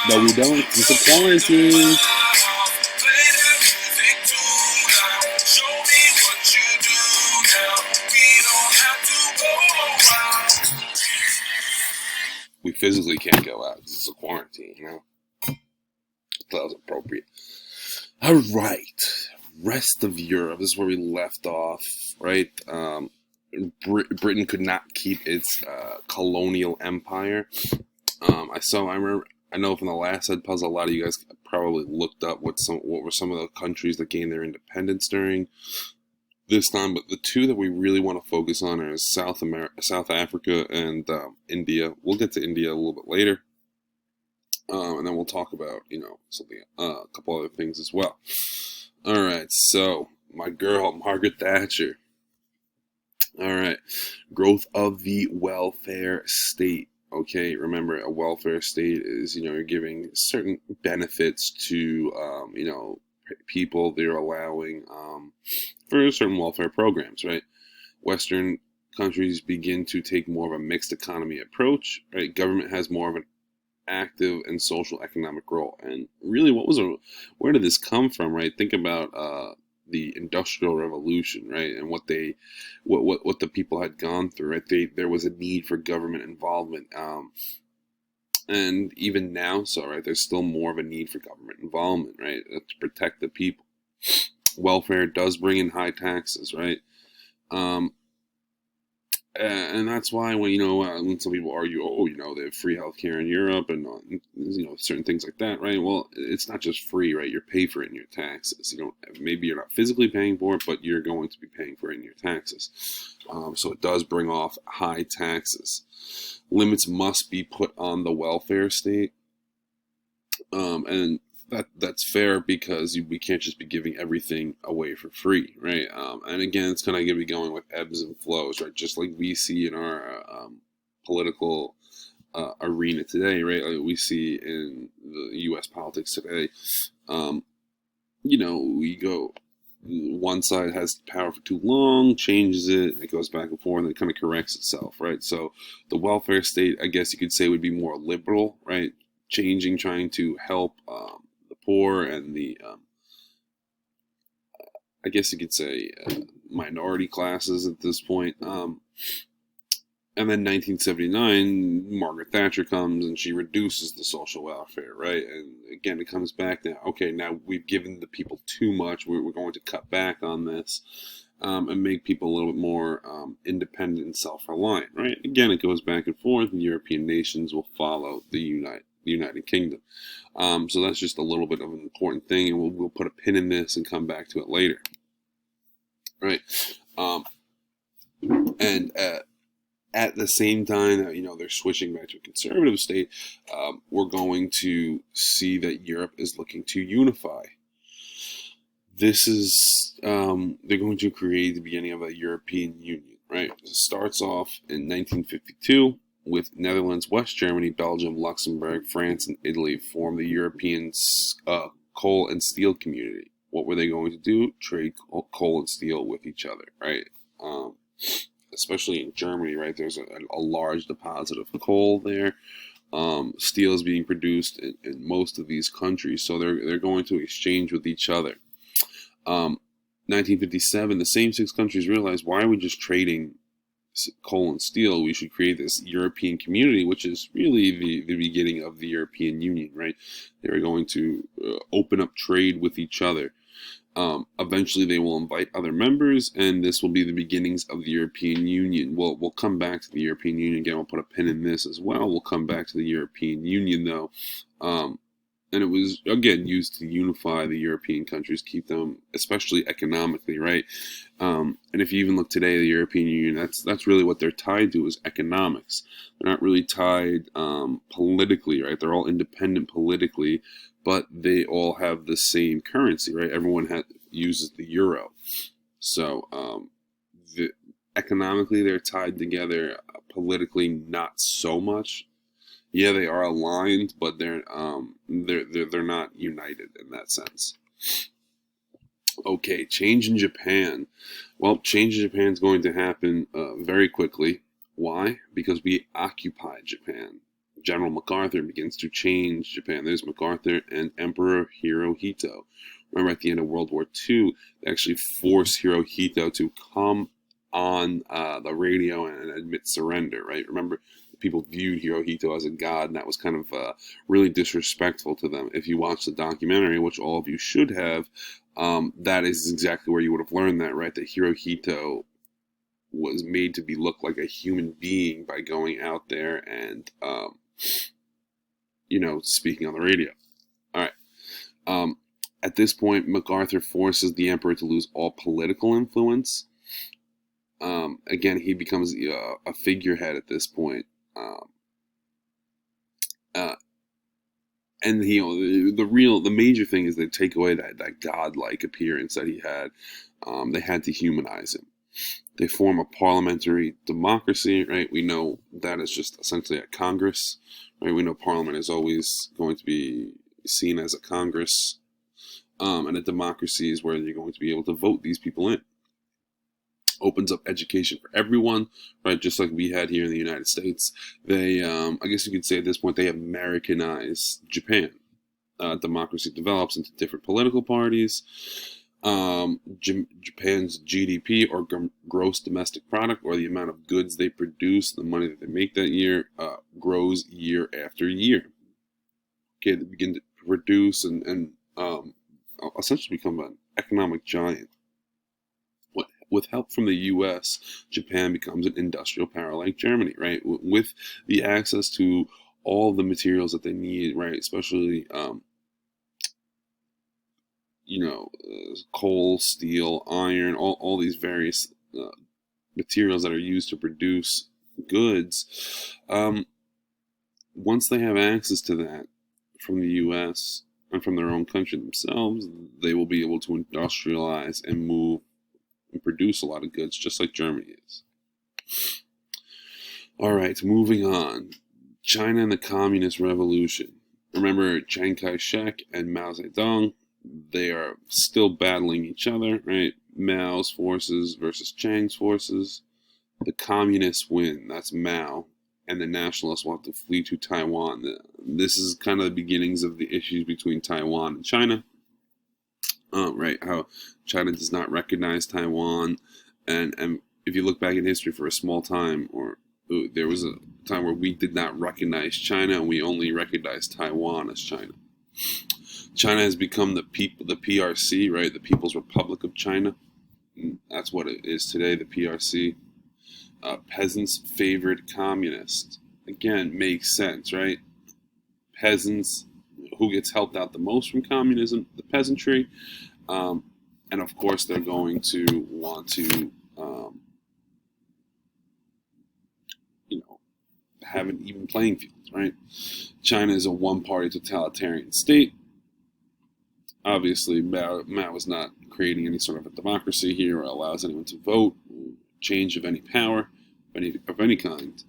No, we don't. It's a quarantine. We physically can't go out. This is a quarantine, you know? That was appropriate. All right. Rest of Europe. This is where we left off, right? Britain could not keep its colonial empire. I remember. I know from the last Ed puzzle, a lot of you guys probably looked up what were some of the countries that gained their independence during this time. But the two that we really want to focus on are South Africa, and India. We'll get to India a little bit later, and then we'll talk about something, a couple other things as well. All right, so my girl Margaret Thatcher. All right, growth of the welfare state. Okay, remember, a welfare state is, you're giving certain benefits to, people. They're allowing for certain welfare programs, right? Western countries begin to take more of a mixed economy approach, right? Government has more of an active and social economic role. And really, where did this come from, right? Think about the Industrial Revolution, right, and what the people had gone through, right? There was a need for government involvement, and even now, right, there's still more of a need for government involvement, right, to protect the people. Welfare does bring in high taxes, right, and that's why when some people argue, they have free healthcare in Europe and certain things like that, right? Well, it's not just free, right? You're paid for it in your taxes. Maybe you're not physically paying for it, but you're going to be paying for it in your taxes. So it does bring off high taxes. Limits must be put on the welfare state, and that's fair, because we can't just be giving everything away for free, right? And again, it's kind of going to be going with ebbs and flows, right? Just like we see in our political arena today, right? Like we see in the U.S. politics today. We go. One side has power for too long, changes it, and it goes back and forth, and it kind of corrects itself, right? So the welfare state, I guess you could say, would be more liberal, right? Trying to help the poor and the, I guess you could say, minority classes at this point. And then 1979, Margaret Thatcher comes and she reduces the social welfare, right? And again, it comes back now. Okay, now we've given the people too much. We're going to cut back on this, and make people a little bit more independent and self-reliant, right? Again, it goes back and forth, and European nations will follow the United Kingdom. So that's just a little bit of an important thing, and we'll put a pin in this and come back to it later, right? And at the same time, they're switching back to a conservative state, we're going to see that Europe is looking to unify. This is, they're going to create the beginning of a European Union, right? It starts off in 1952 with Netherlands, West Germany, Belgium, Luxembourg, France, and Italy form the European coal and steel community. What were they going to do? Trade coal and steel with each other, right? Especially in Germany, right? There's a large deposit of coal there. Steel is being produced in most of these countries, so they're going to exchange with each other. 1957, the same six countries realized, why are we just trading coal and steel? We should create this European community, which is really the beginning of the European Union, right? They were going to open up trade with each other. Eventually, they will invite other members, and this will be the beginnings of the European Union. We'll come back to the European Union again. We'll put a pin in this as well. We'll come back to the European Union, though. And it was, again, used to unify the European countries, keep them, especially economically, right? And if you even look today, the European Union, that's really what they're tied to, is economics. They're not really tied politically, right? They're all independent politically, but they all have the same currency, right? Everyone uses the euro. So economically, they're tied together. Politically, not so much. Yeah, they are aligned, but they're not united in that sense. Okay, change in Japan. Well, change in Japan is going to happen very quickly. Why? Because we occupied Japan. General MacArthur begins to change Japan. There's MacArthur and Emperor Hirohito. Remember, at the end of World War II, they actually forced Hirohito to come on the radio and admit surrender, right? Remember, people viewed Hirohito as a god, and that was kind of really disrespectful to them. If you watch the documentary, which all of you should have, that is exactly where you would have learned that, right? That Hirohito was made to be look like a human being by going out there and, speaking on the radio. All right. At this point, MacArthur forces the emperor to lose all political influence. Again, he becomes a figurehead at this point. And the major thing is they take away that godlike appearance that he had. They had to humanize him. They form a parliamentary democracy, right? We know that is just essentially a Congress, right? We know Parliament is always going to be seen as a Congress, and a democracy is where you're going to be able to vote these people in. Opens up education for everyone, right? Just like we had here in the United States. They, I guess you could say at this point, they Americanized Japan. Democracy develops into different political parties. Japan's GDP, or gross domestic product, or the amount of goods they produce, the money that they make that year, grows year after year. Okay, they begin to produce and essentially become an economic giant. With help from the U.S., Japan becomes an industrial power like Germany, right? With the access to all the materials that they need, right? Especially, coal, steel, iron, all these various materials that are used to produce goods. Once they have access to that from the U.S. and from their own country themselves, they will be able to industrialize and move and produce a lot of goods, just like Germany is. All right, moving on. China and the Communist Revolution. Remember Chiang Kai-shek and Mao Zedong? They are still battling each other, right? Mao's forces versus Chiang's forces. The communists win. That's Mao. And the nationalists want to flee to Taiwan. This is kind of the beginnings of the issues between Taiwan and China. Right, how China does not recognize Taiwan, and if you look back in history for a small time, there was a time where we did not recognize China and we only recognized Taiwan as China. China has become the PRC, right, the People's Republic of China. That's what it is today, the PRC. Peasants favored communists. Again, makes sense, right? Peasants. Who gets helped out the most from communism? The peasantry. And of course, they're going to want to, have an even playing field, right? China is a one-party totalitarian state. Obviously, Mao is not creating any sort of a democracy here or allows anyone to vote, change of any power, of any kind.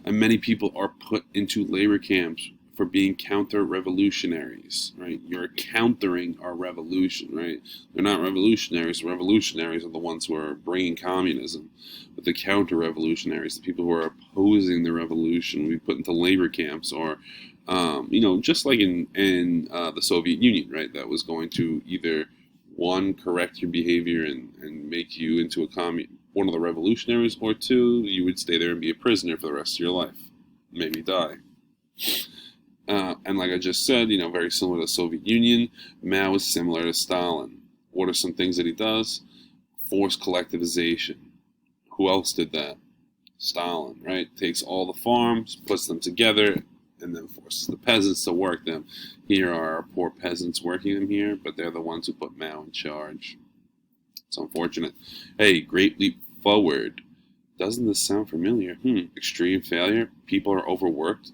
And many people are put into labor camps for being counter-revolutionaries, right? You're countering our revolution, right? They're not revolutionaries. The revolutionaries are the ones who are bringing communism. But the counter-revolutionaries, the people who are opposing the revolution, will be put into labor camps or, just like in the Soviet Union, right? That was going to either, one, correct your behavior and make you into one of the revolutionaries, or two, you would stay there and be a prisoner for the rest of your life, maybe die. And like I just said, very similar to the Soviet Union, Mao is similar to Stalin. What are some things that he does? Forced collectivization. Who else did that? Stalin, right? Takes all the farms, puts them together, and then forces the peasants to work them. Here are our poor peasants working them here, but they're the ones who put Mao in charge. It's unfortunate. Hey, great leap forward. Doesn't this sound familiar? Extreme failure. People are overworked.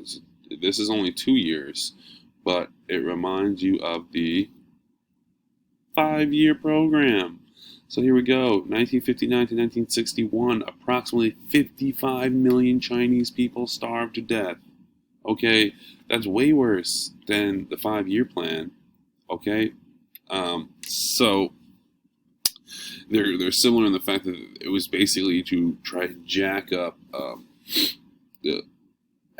This is only 2 years, but it reminds you of the 5-year program. So here we go, 1959 to 1961, approximately 55 million Chinese people starved to death. Okay, that's way worse than the 5-year plan. Okay, so they're similar in the fact that it was basically to try to jack up the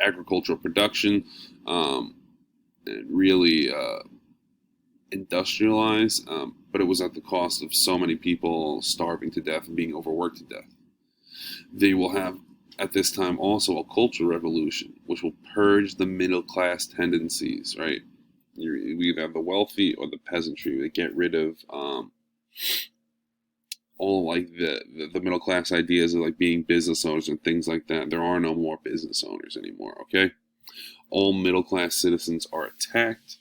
agricultural production, and really industrialize, but it was at the cost of so many people starving to death and being overworked to death. They will have, at this time, also a cultural revolution, which will purge the middle class tendencies, right? We either have the wealthy or the peasantry. They get rid of all like the middle class ideas of like being business owners and things like that. There are no more business owners anymore, okay? All middle class citizens are attacked,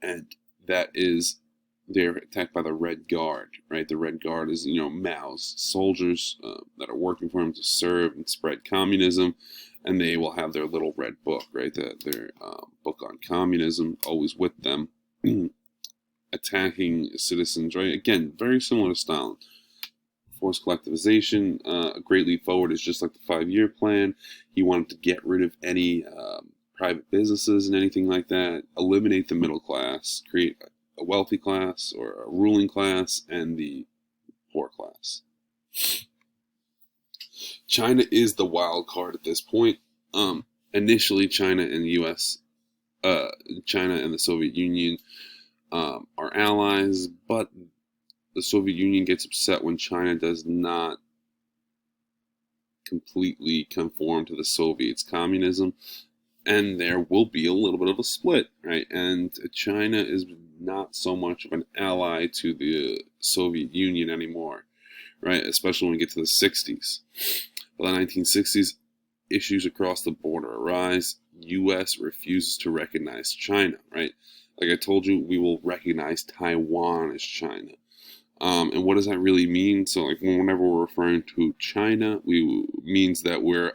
and that is, they're attacked by the Red Guard, right? The Red Guard is, Mao's soldiers that are working for him to serve and spread communism, and they will have their little red book, right? Their book on communism, always with them, attacking citizens, right? Again, very similar to Stalin. Forced collectivization. A great leap forward is just like the 5-year plan. He wanted to get rid of any private businesses and anything like that, eliminate the middle class, create a wealthy class or a ruling class, and the poor class. China is the wild card at this point. Initially, China and the U.S., China and the Soviet Union are allies, but the Soviet Union gets upset when China does not completely conform to the Soviets' communism, and there will be a little bit of a split, right? And China is not so much of an ally to the Soviet Union anymore, right? Especially when we get to the 60s. By the 1960s, issues across the border arise. U.S. refuses to recognize China, right? Like I told you, we will recognize Taiwan as China. And what does that really mean? So, like, whenever we're referring to China, means that we're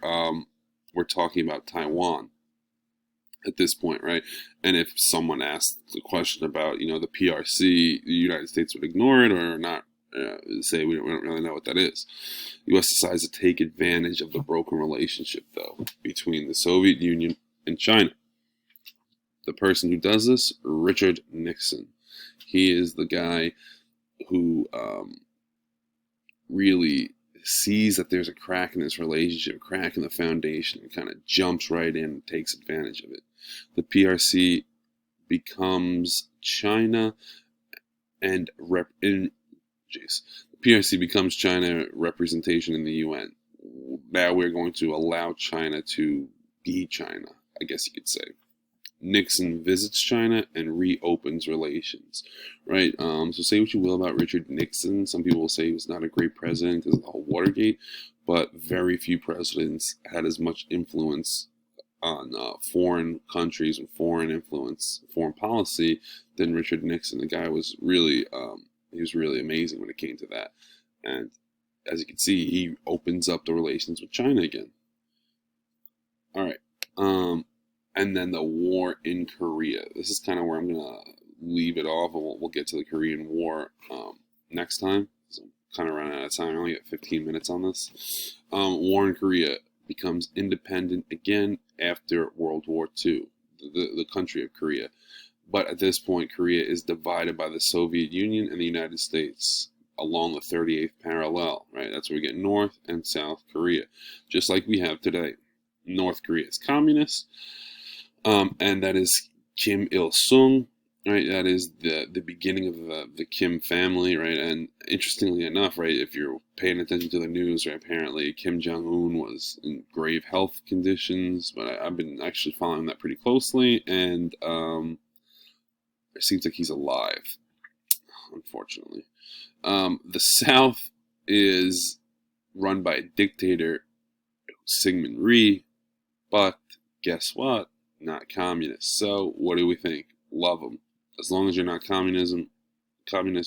talking about Taiwan at this point, right? And if someone asks the question about, the PRC, the United States would ignore it or not say we don't really know what that is. The U.S. decides to take advantage of the broken relationship, though, between the Soviet Union and China. The person who does this, Richard Nixon. He is the guy who really sees that there's a crack in this relationship, a crack in the foundation, and kind of jumps right in and takes advantage of it. The PRC becomes China and the PRC becomes China representation in the UN. Now we're going to allow China to be China, I guess you could say. Nixon visits China and reopens relations, right? So say what you will about Richard Nixon. Some people will say he was not a great president because of the whole Watergate, but very few presidents had as much influence on foreign countries and foreign policy than Richard Nixon. The guy was really, he was really amazing when it came to that. And as you can see, he opens up the relations with China again. All right. And then the war in Korea. This is kind of where I'm going to leave it off, and we'll get to the Korean War next time. So I'm kind of running out of time. I only got 15 minutes on this. War in Korea becomes independent again after World War II, the country of Korea. But at this point, Korea is divided by the Soviet Union and the United States along the 38th parallel, right? That's where we get North and South Korea, just like we have today. North Korea is communist. And that is Kim Il-sung, right? That is the beginning of the Kim family, right? And interestingly enough, right, if you're paying attention to the news, right, apparently Kim Jong-un was in grave health conditions, but I've been actually following that pretty closely, and it seems like he's alive, unfortunately. The South is run by a dictator, Syngman Rhee, but guess what? Not communist. So what do we think? Love them. As long as you're not communist,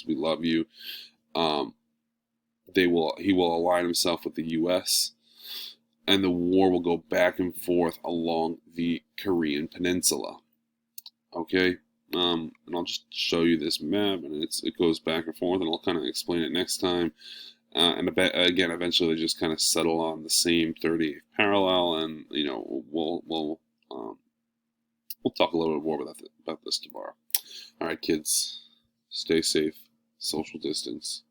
we love you. He will align himself with the U.S. and the war will go back and forth along the Korean Peninsula. Okay, and I'll just show you this map, and it goes back and forth, and I'll kind of explain it next time. And again, eventually they just kind of settle on the same 38th parallel, and we'll talk a little bit more about this tomorrow. All right, kids, stay safe, social distance.